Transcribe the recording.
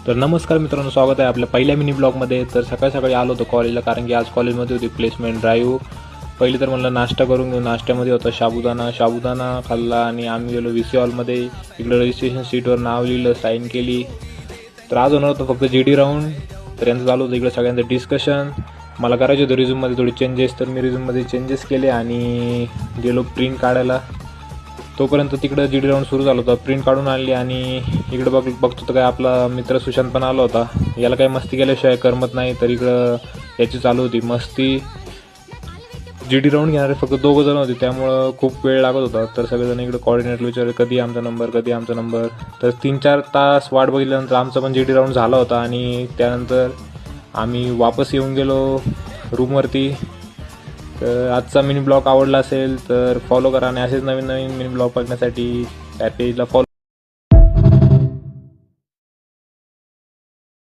तर नमस्कार मित्रांनो, स्वागत आहे आपल्या पहिल्या मिनी ब्लॉगमध्ये. तर सकाळी सकाळी आलो होतो कॉलेजला, कारण की आज कॉलेजमध्ये होती प्लेसमेंट ड्राईव्ह. पहिली तर म्हणलं नाश्ता करून घेऊ. नाश्त्यामध्ये होता साबुदाणा खाल्ला आणि आम्ही गेलो VC हॉलमध्ये. इकडं रजिस्ट्रेशन सीटवर नाव लिहिलं, साईन केली. तर आज होणार होतं फक्त GD राऊंड. तर यांचं चालू होतं इकडं सगळ्यांचं डिस्कशन. मला करायचे होतं रिझ्यूममध्ये थोडी चेंजेस, तर मी रिझ्यूममध्ये चेंजेस केले आणि गेलो प्रिंट काढायला. तोपर्यंत तिकडं GD राऊंड सुरू झालं होतं. प्रिंट काढून आणली आणि इकडं बघतो तर काय आपला मित्र सुशांत पण आला होता. याला काही मस्ती केल्याशिवाय करमत नाही, तर इकडं याची चालू होती मस्ती. GD राऊंड घेणारे फक्त 2 जण होते, त्यामुळं खूप वेळ लागत होता. तर सगळेजण इकडं कॉर्डिनेटर विचारले कधी आमचा नंबर. तर 3-4 तास वाट बघितल्यानंतर आमचा पण GD राऊंड झाला होता आणि त्यानंतर आम्ही वापस येऊन गेलो रूमवरती. तर आजचा मिनी ब्लॉग आवडला असेल तर फॉलो करा आणि असेच नवीन मिनी ब्लॉग बघण्यासाठी त्या पेजला फॉलो